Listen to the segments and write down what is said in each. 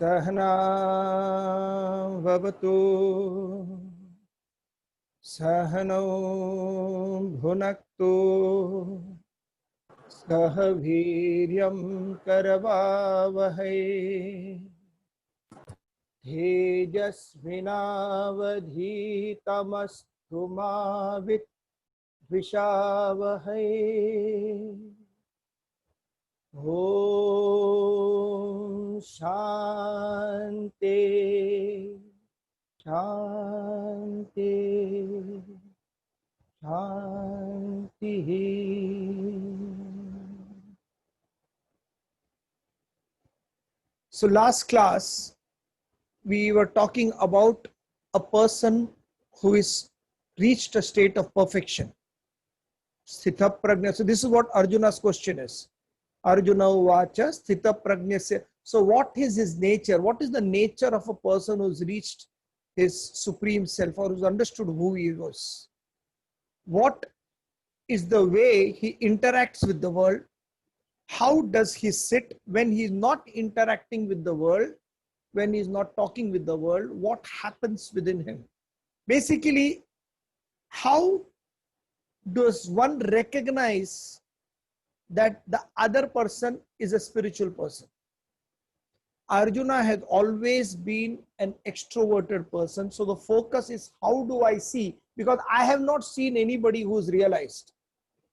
सहना भवतु सहनौ भुनक्तु सह वीर्यं करवावहै तेजस्विनावधीतमस्तु मा विद्विषावहै ॐ शान्ति शान्ति शान्तिः. So last class we were talking about a person who is reached a state of perfection. Sthita prajna. So this is what Arjuna's question is. Arjuna uvacha sthita prajnasya. So what is his nature? What is the nature of a person who's reached his supreme self or who's understood who he was? What is the way he interacts with the world? How does he sit when he's not interacting with the world? When he's not talking with the world, what happens within him? Basically, how does one recognize that the other person is a spiritual person? Arjuna has always been an extroverted person. So the focus is how do I see? Because I have not seen anybody who's realized.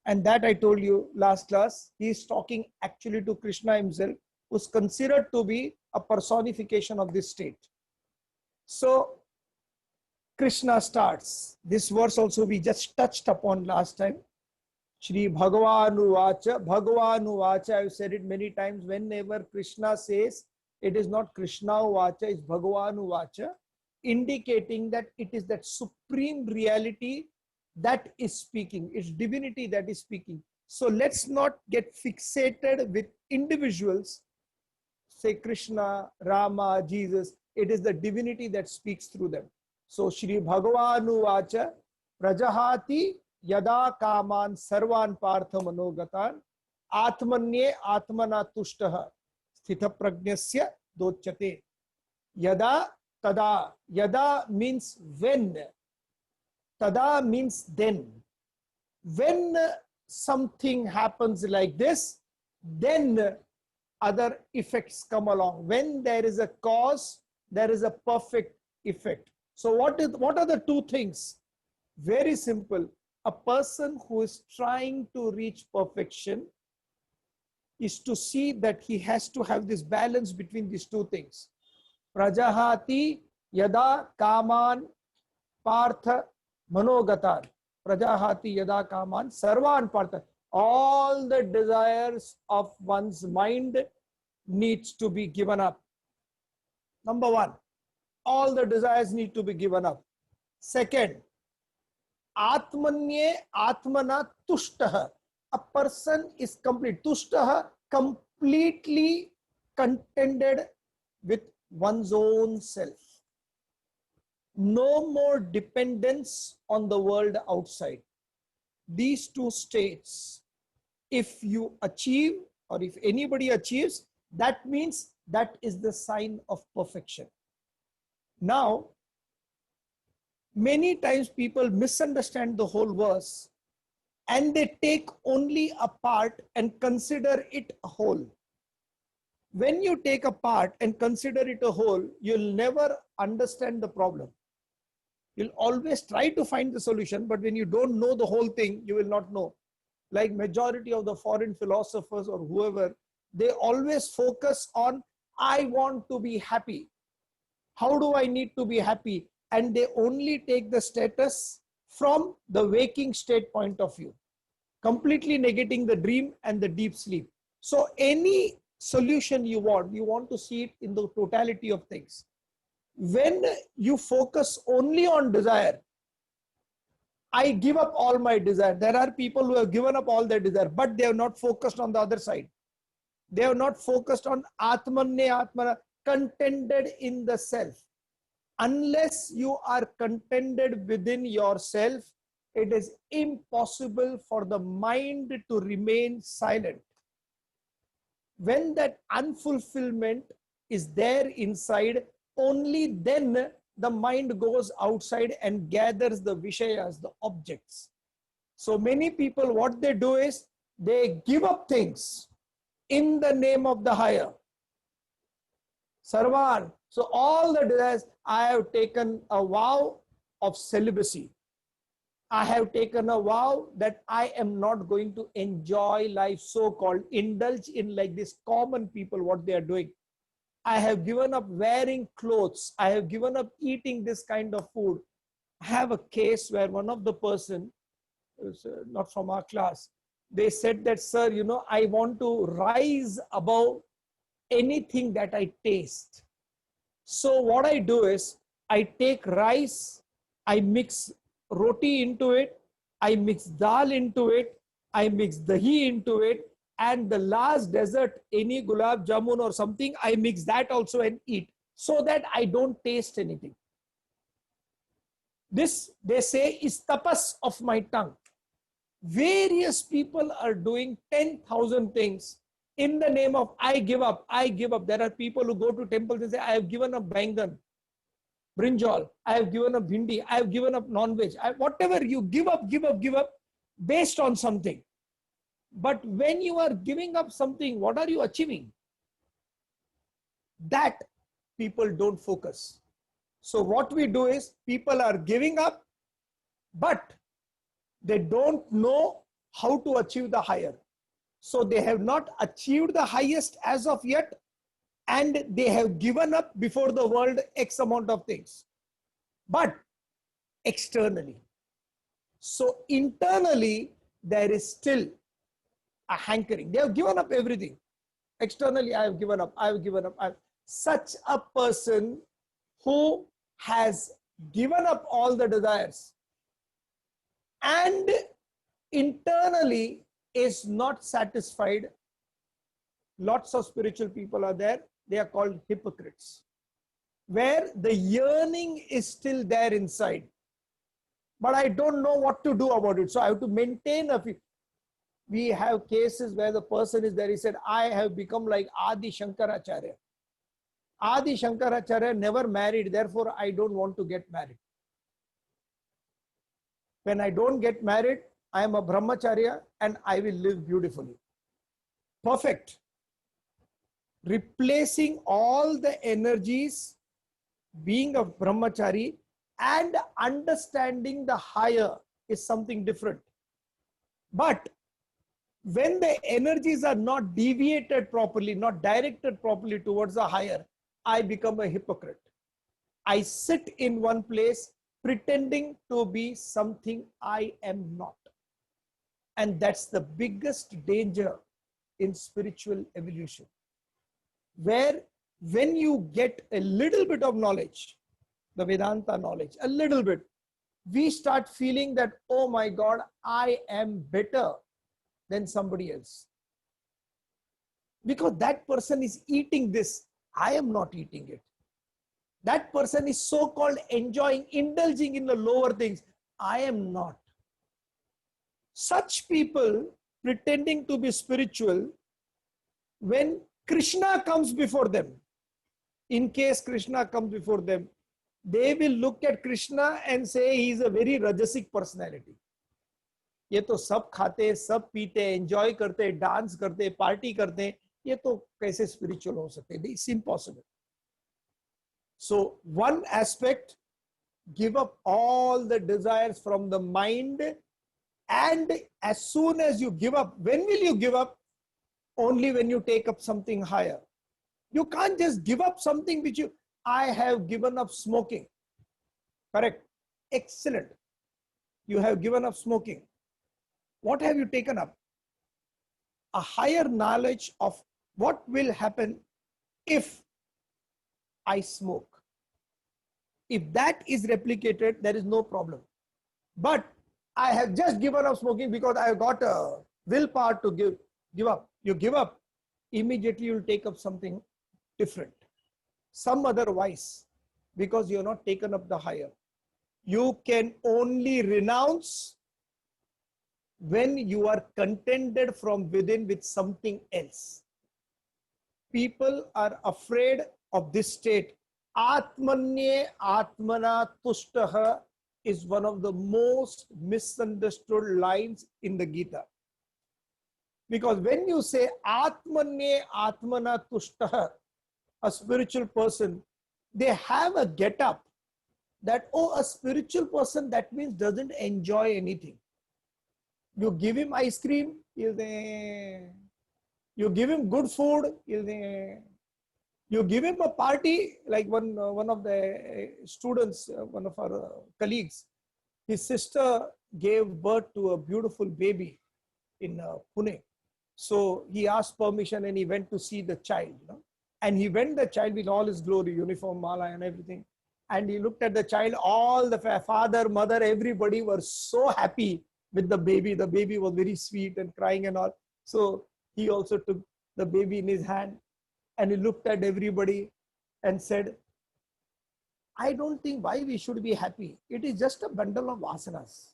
And that I told you last class, he is talking actually to Krishna himself, who's considered to be a personification of this state. So Krishna starts. This verse also we just touched upon last time. Shri Bhagavanu Vacha. Bhagavanu Vacha, I've said it many times. Whenever Krishna says, it is not Krishna Vacha, it's Bhagavanu Vacha, indicating that it is that supreme reality that is speaking. It's divinity that is speaking. So let's not get fixated with individuals. Say Krishna, Rama, Jesus. It is the divinity that speaks through them. So Shri Bhagavanu Vacha Prajahati Yada Kaman Sarvan Partha Manogatan Atmanye Atmana Tushtaha Sthita Prajnasya Dochyate. Yada Tada. Yada means when. Tada means then. When something happens like this, then other effects come along. When there is a cause, there is a perfect effect. So what are the two things? Very simple. A person who is trying to reach perfection is to see that he has to have this balance between these two things. Prajahati yada kaman partha manogatan. Prajahati yada kaman sarvan partha. All the desires of one's mind needs to be given up. Number one, all the desires need to be given up. Second, Atmanye Atmana Tushtaha. A person is complete. Tushtaha, completely contented with one's own self. No more dependence on the world outside. These two states, if you achieve or if anybody achieves, that means that is the sign of perfection. Now, many times people misunderstand the whole verse and they take only a part and consider it a whole. When you take a part and consider it a whole, you'll never understand the problem. You'll always try to find the solution, but when you don't know the whole thing, you will not know. Like majority of the foreign philosophers or whoever, they always focus on, I want to be happy. How do I need to be happy? And they only take the status from the waking state point of view, completely negating the dream and the deep sleep. So any solution you want to see it in the totality of things. When you focus only on desire, I give up all my desire. There are people who have given up all their desire, but they have not focused on the other side. They have not focused on Atmanne Atmana, contented in the self. Unless you are contented within yourself, it is impossible for the mind to remain silent. When that unfulfillment is there inside, only then the mind goes outside and gathers the vishayas, the objects. So many people, what they do is they give up things in the name of the higher. Sarvan. So all the desires, I have taken a vow of celibacy. I have taken a vow that I am not going to enjoy life, so-called indulge in like this common people, what they are doing. I have given up wearing clothes. I have given up eating this kind of food. I have a case where one of the person, not from our class, they said that, sir, you know, I want to rise above anything that I taste. So what I do is I take rice, I mix roti into it, I mix dal into it, I mix dahi into it, and the last dessert, any gulab jamun or something, I mix that also and eat, so that I don't taste anything. This, they say, is tapas of my tongue. Various people are doing 10,000 things in the name of I give up, I give up. There are people who go to temples and say, I have given up bangan, brinjal, I have given up bhindi, I have given up non-veg. Whatever you give up based on something. But when you are giving up something, what are you achieving? That people don't focus. So what we do is people are giving up, but they don't know how to achieve the higher. So they have not achieved the highest as of yet, and they have given up before the world X amount of things. But externally. So internally, there is still a hankering. They have given up everything. Externally, I have given up, I have given up. Such a person who has given up all the desires and internally is not satisfied. Lots of spiritual people are there. They are called hypocrites, where the yearning is still there inside, but I don't know what to do about it. So I have to maintain a few. We have cases where the person is there. He said, I have become like Adi Shankaracharya. Adi Shankaracharya never married, therefore I don't want to get married. When I don't get married, I am a brahmacharya and I will live beautifully. Perfect. Replacing all the energies, being a brahmachari and understanding the higher is something different. But when the energies are not deviated properly, not directed properly towards the higher, I become a hypocrite. I sit in one place pretending to be something I am not. And that's the biggest danger in spiritual evolution, where when you get a little bit of knowledge, the Vedanta knowledge, a little bit, we start feeling that, oh my God, I am better than somebody else. Because that person is eating this, I am not eating it. That person is so-called enjoying, indulging in the lower things, I am not. Such people pretending to be spiritual, when Krishna comes before them, in case Krishna comes before them, they will look at Krishna and say he is a very rajasic personality. ये तो सब खाते, सब पीते, enjoy करते, dance करते, party करते, ये तो कैसे स्पिरिचुअल हो सकते? It's impossible. So one aspect, give up all the desires from the mind, and as soon as you give up, when will you give up? Only when you take up something higher. You can't just give up something which you, I have given up smoking. Correct. Excellent. You have given up smoking. What have you taken up? A higher knowledge of what will happen if I smoke. If that is replicated, there is no problem. But I have just given up smoking because I have got a willpower to give up. You give up, immediately you will take up something different, some other vice, because you have not taken up the higher. You can only renounce when you are contented from within with something else. People are afraid of this state. Atmanye Atmana Tushtaha is one of the most misunderstood lines in the Gita. Because when you say Atmanye Atmana Tushtaha, a spiritual person, they have a get up that, oh, a spiritual person, that means doesn't enjoy anything. You give him ice cream, he'll say. You give him good food, he'll say. You give him a party, like one of the students, one of our colleagues, his sister gave birth to a beautiful baby in Pune. So he asked permission and he went to see the child, and he went the child with all his glory, uniform, mala and everything. And he looked at the child, all the father, mother, everybody were so happy with the baby. The baby was very sweet and crying and all. So he also took the baby in his hand and he looked at everybody and said, I don't think why we should be happy. It is just a bundle of vasanas.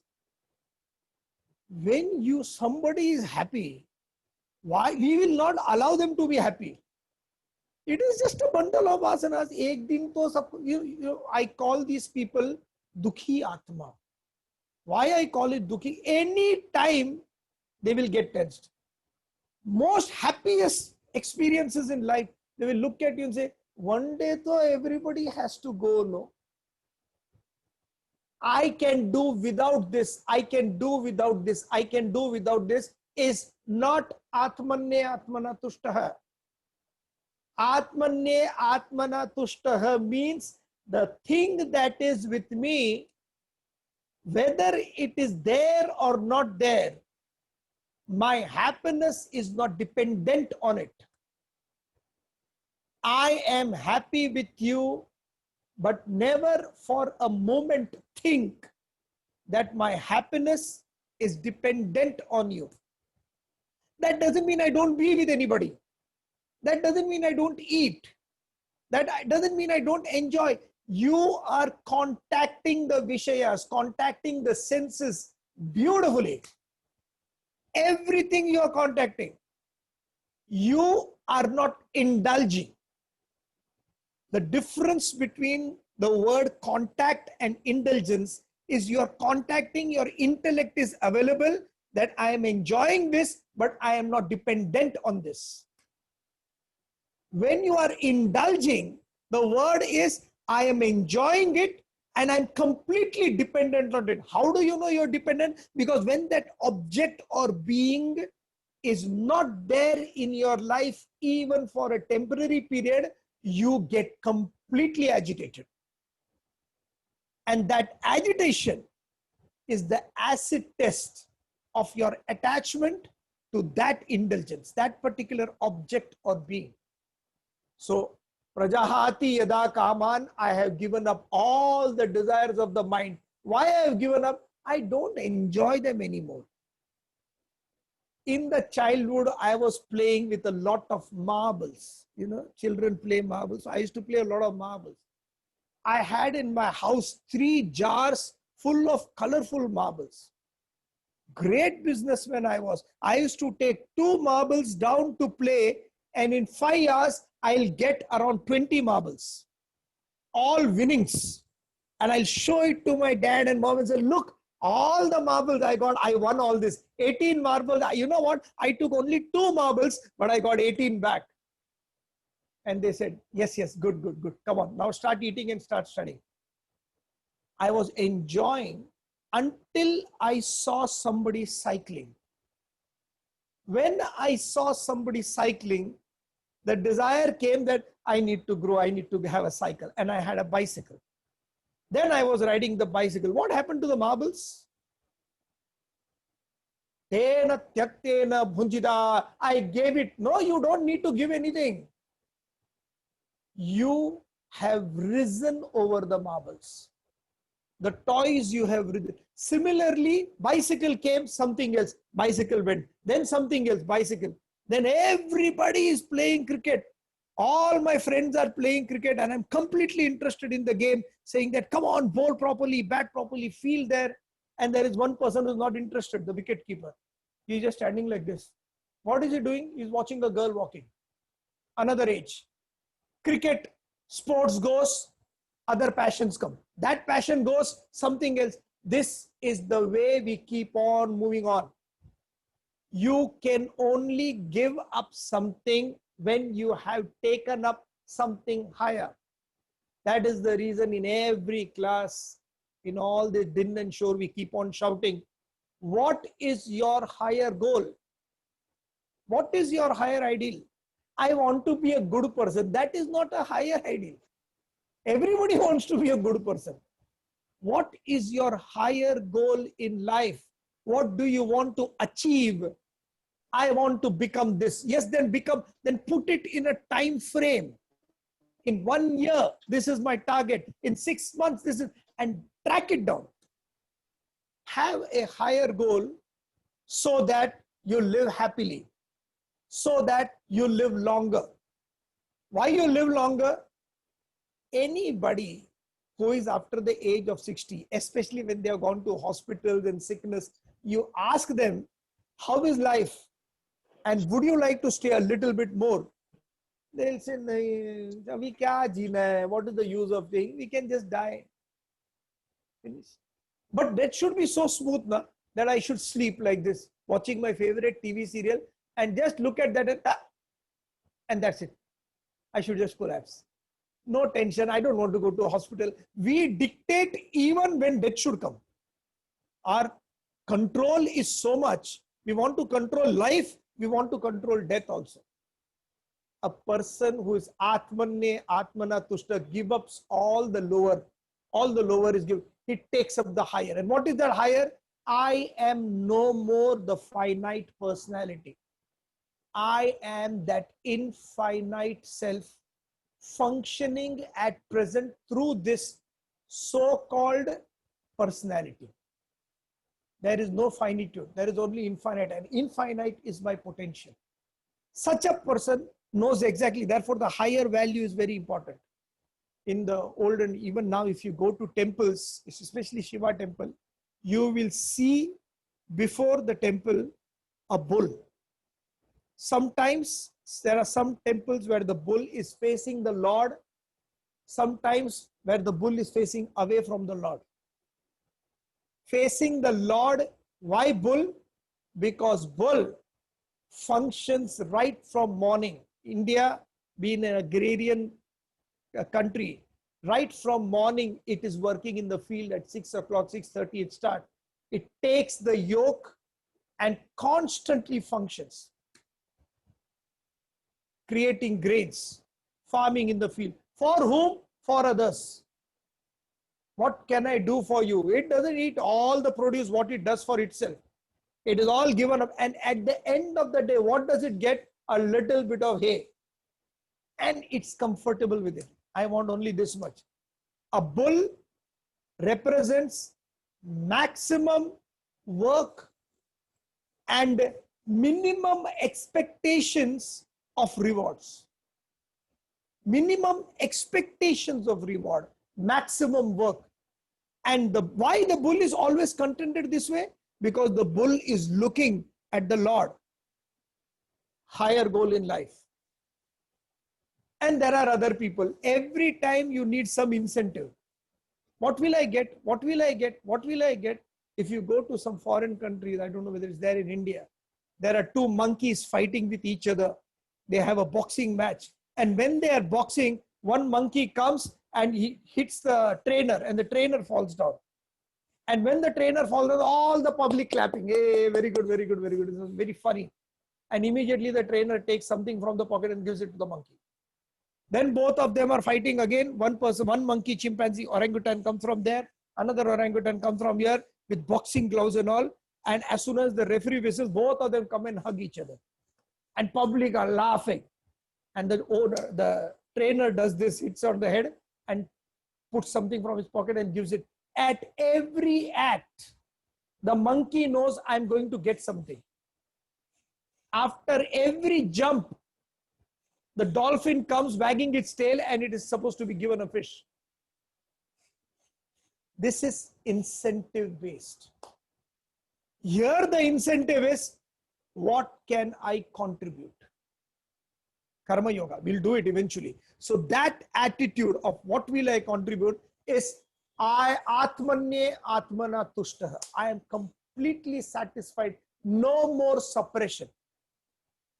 When somebody is happy, why we will not allow them to be happy? It is just a bundle of vasanas. Ek din to sab, I call these people dukhi atma. Why I call it dukhi? Any time they will get tensed. Most happiest experiences in life, they will look at you and say, one day though everybody has to go, no? I can do without this, I can do without this, I can do without this is not Atmanye Atmana Tushtaha. Atmanye Atmana Tushtaha means the thing that is with me, whether it is there or not there, my happiness is not dependent on it. I am happy with you, but never for a moment think that my happiness is dependent on you. That doesn't mean I don't be with anybody. That doesn't mean I don't eat. That doesn't mean I don't enjoy. You are contacting the Vishayas, contacting the senses beautifully. Everything you are contacting, you are not indulging. The difference between the word contact and indulgence is you are contacting, your intellect is available that I am enjoying this, but I am not dependent on this. When you are indulging, the word is I am enjoying it and I'm completely dependent on it. How do you know you're dependent? Because when that object or being is not there in your life, even for a temporary period, you get completely agitated. And that agitation is the acid test of your attachment to that indulgence, that particular object or being. So, Prajahati yada kaman, I have given up all the desires of the mind. Why I have given up? I don't enjoy them anymore. In the childhood, I was playing with a lot of marbles. Children play marbles. I used to play a lot of marbles. I had in my house 3 jars full of colorful marbles. Great businessman I was. I used to take 2 marbles down to play, and in 5 hours, I'll get around 20 marbles. All winnings. And I'll show it to my dad and mom and say, look, all the marbles I got, I won all this. 18 marbles. You know what? I took only 2 marbles, but I got 18 back. And they said, yes, yes, good, good, good. Come on, now start eating and start studying. I was enjoying until I saw somebody cycling. When I saw somebody cycling, the desire came that I need to grow, I need to have a cycle. And I had a bicycle. Then I was riding the bicycle. What happened to the marbles? Tena tyaktena bhunjida. I gave it. No, you don't need to give anything. You have risen over the marbles. The toys you have risen. Similarly, bicycle came, something else. Bicycle went. Then something else, bicycle. Then everybody is playing cricket. All my friends are playing cricket and I'm completely interested in the game, saying that, come on, bowl properly, bat properly, field there. And there is one person who's not interested, the wicket keeper. He's just standing like this. What is he doing? He's watching a girl walking. Another age. Cricket, Sports goes, other passions come. That passion goes, something else. This is the way we keep on moving on. You can only give up something when you have taken up something higher. That is the reason in every class, in all this din and shore, we keep on shouting, what is your higher goal? What is your higher ideal? I want to be a good person. That is not a higher ideal. Everybody wants to be a good person. What is your higher goal in life? What do you want to achieve? I want to become this. Yes, then put it in a time frame. In 1 year, this is my target. In 6 months, this is, and track it down. Have a higher goal so that you live happily, so that you live longer. Why you live longer? Anybody who is after the age of 60, especially when they have gone to hospitals and sickness, you ask them, how is life? And would you like to stay a little bit more? They'll say, "Abhi kya jeena hai? What is the use of staying? We can just die." Finish. But that should be so smooth na, that I should sleep like this, watching my favorite TV serial and just look at that and that's it. I should just collapse. No tension. I don't want to go to a hospital. We dictate even when death should come. Our control is so much. We want to control life. We want to control death also. A person who is Atmanne Atmana Tushta gives up all the lower is given. He takes up the higher. And what is that higher? I am no more the finite personality. I am that infinite self functioning at present through this so-called personality. There is no finitude. There is only infinite. And infinite is my potential. Such a person knows exactly. Therefore, the higher value is very important. In the old and even now, if you go to temples, especially Shiva temple, you will see before the temple a bull. Sometimes there are some temples where the bull is facing the Lord, sometimes where the bull is facing away from the Lord. Facing the Lord, why bull? Because bull functions right from morning. India being an agrarian country, right from morning it is working in the field at 6 o'clock, 6:30 it starts. It takes the yoke and constantly functions, creating grains, farming in the field. For whom? For others. What can I do for you? It doesn't eat all the produce what it does for itself. It is all given up. And at the end of the day, what does it get? A little bit of hay. And it's comfortable with it. I want only this much. A bull represents maximum work and minimum expectations of rewards. Minimum expectations of reward, maximum work. And why the bull is always contented this way? Because the bull is looking at the Lord. Higher goal in life. And there are other people. Every time you need some incentive. What will I get? What will I get? What will I get? If you go to some foreign countries, I don't know whether it's there in India, there are two monkeys fighting with each other. They have a boxing match. And when they are boxing, one monkey comes and he hits the trainer and the trainer falls down. And when the trainer falls down, all the public clapping. Hey, very good, very good, very good. It was very funny. And immediately the trainer takes something from the pocket and gives it to the monkey. Then both of them are fighting again. One person, one monkey, chimpanzee, orangutan comes from there. Another orangutan comes from here with boxing gloves and all. And as soon as the referee whistles, both of them come and hug each other. And public are laughing. And the trainer does this, hits on the head and puts something from his pocket and gives it. At every act, the monkey knows I'm going to get something. After every jump, the dolphin comes wagging its tail and it is supposed to be given a fish. This is incentive based. Here the incentive is, what can I contribute? Karma yoga. We'll do it eventually. So that attitude of what will I contribute is I atmanye atmana tushtaha. I am completely satisfied. No more suppression.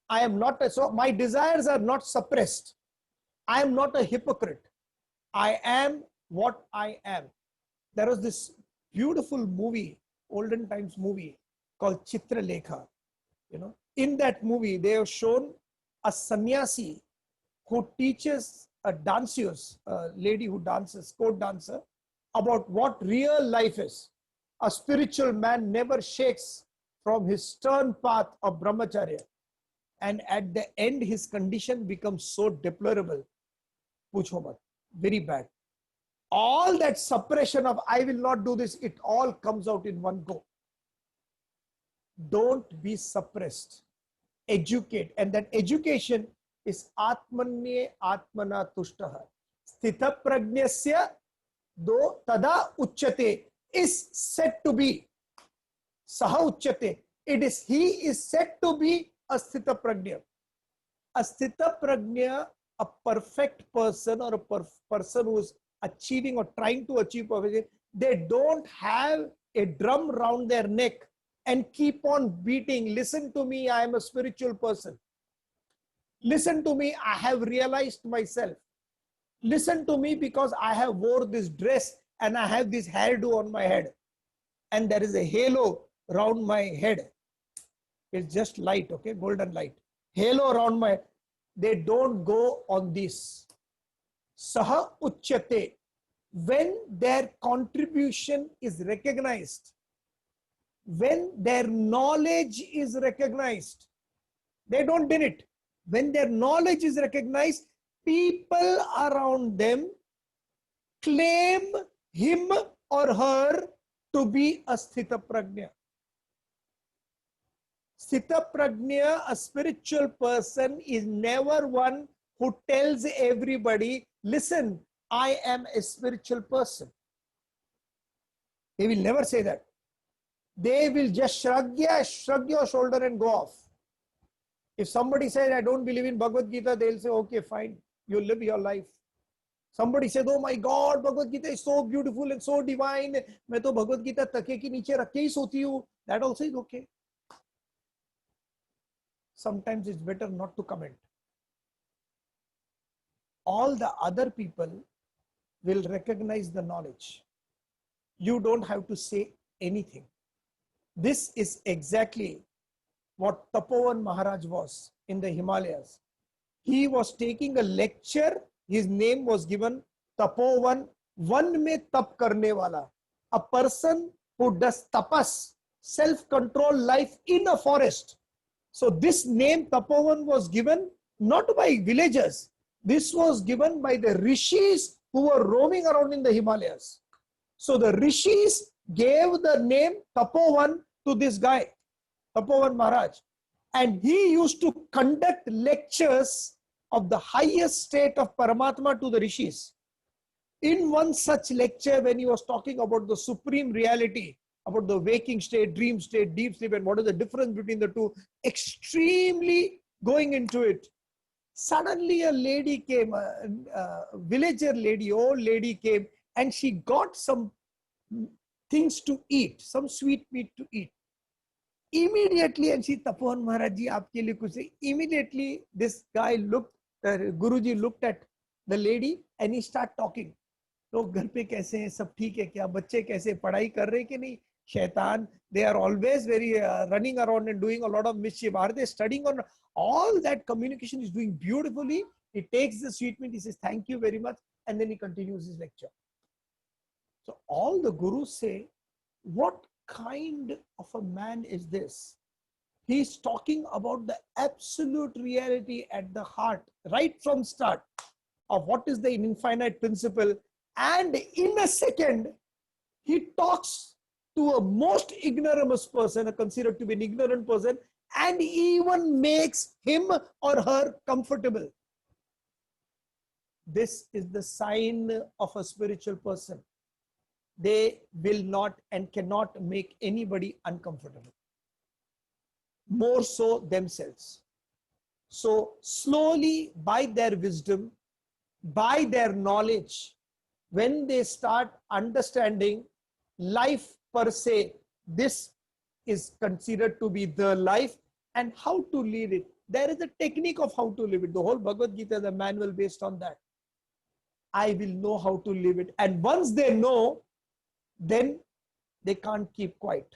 I am not, so my desires are not suppressed. I am not a hypocrite. I am what I am. There was this beautiful movie, olden times movie called Chitra Lekha. You know, in that movie, they have shown a sannyasi who teaches a danseuse, a lady who dances, court dancer, about what real life is. A spiritual man never shakes from his stern path of brahmacharya. And at the end, his condition becomes so deplorable. Pucho mat, very bad. All that suppression of I will not do this, it all comes out in one go. Don't be suppressed. Educate. And that education is Atmanye Atmana Tushtaha. Sthita Prajnasya do tada uchyate is said to be. Saha uchyate. It is, he is said to be a Sthita Prajna. A Sthita Prajna, a perfect person or a person who is achieving or trying to achieve perfection, they don't have a drum round their neck and keep on beating. Listen to me, I am a spiritual person. Listen to me, I have realized myself. Listen to me because I have wore this dress and I have this hairdo on my head. And there is a halo around my head. It's just light, okay, golden light. Halo around my head. They don't go on this. Saha uchyate. When their contribution is recognized, when their knowledge is recognized, they don't deny it. When their knowledge is recognized, people around them claim him or her to be a Sthita Prajna. Sthita Prajna, a spiritual person, is never one who tells everybody, listen, I am a spiritual person. They will never say that. They will just shrug your shoulder and go off. If somebody says, I don't believe in Bhagavad Gita, they'll say, okay, fine, you live your life. Somebody says, oh my God, Bhagavad Gita is so beautiful and so divine. मैं तो Bhagavad Gita तके के नीचे रख के ही सोती हूँ. That also is okay. Sometimes it's better not to comment. All the other people will recognize the knowledge. You don't have to say anything. This is exactly what Tapovan Maharaj was in the Himalayas. He was taking a lecture. His name was given Tapovan, one mein tap karne wala. A person who does tapas, self-control life in a forest. So this name Tapovan was given not by villagers. This was given by the rishis who were roaming around in the Himalayas. So the rishis gave the name Tapovan to this guy, Tapovan Maharaj. And he used to conduct lectures of the highest state of Paramatma to the rishis. In one such lecture, when he was talking about the supreme reality, about the waking state, dream state, deep sleep, and what is the difference between the two, extremely going into it, suddenly a lady came, a villager lady, old lady came, and she got some things to eat, some sweet meat to eat. Immediately, and she, Tapovan Maharaj ji, aapke liye kuch hai. Immediately, this guy looked, Guruji looked at the lady and he started talking. लोग घर पे कैसे हैं, सब ठीक है क्या, बच्चे कैसे, पढ़ाई कर रहे कि नहीं, शैतान, they are always very running around and doing a lot of mischief, are they studying or not? All that communication is doing beautifully. He takes the sweet meat, he says thank you very much, and then he continues his lecture. So all the gurus say, what kind of a man is this? He is talking about the absolute reality at the heart, right from start, of what is the infinite principle. And in a second, he talks to a most ignoramus person, considered to be an ignorant person, and even makes him or her comfortable. This is the sign of a spiritual person. They will not and cannot make anybody uncomfortable, more so themselves. So slowly, by their wisdom, by their knowledge, when they start understanding life per se, this is considered to be the life, and how to lead it. There is a technique of how to live it. The whole Bhagavad Gita is a manual based on that. I will know how to live it. And once they know, then they can't keep quiet,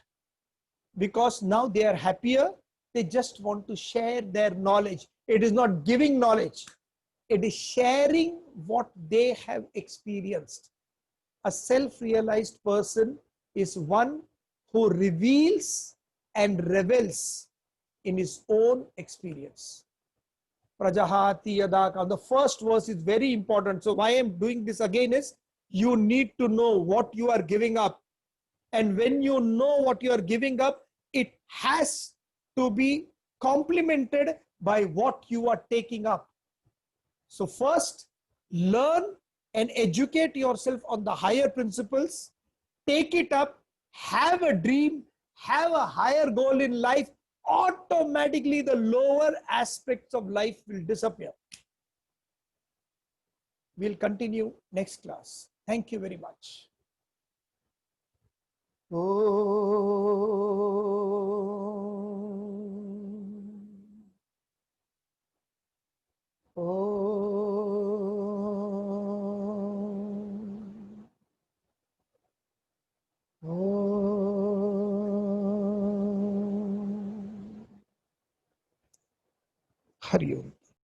because now they are happier. They just want to share their knowledge. It is not giving knowledge, it is sharing what they have experienced. A self-realized person is one who reveals and revels in his own experience. Prajahati Yadaka. The first verse is very important. So why I'm doing this again is, you need to know what you are giving up. And when you know what you are giving up, it has to be complemented by what you are taking up. So first, learn and educate yourself on the higher principles, take it up, have a dream, have a higher goal in life. Automatically, the lower aspects of life will disappear. We'll continue next class. Thank you very much. Hari Om.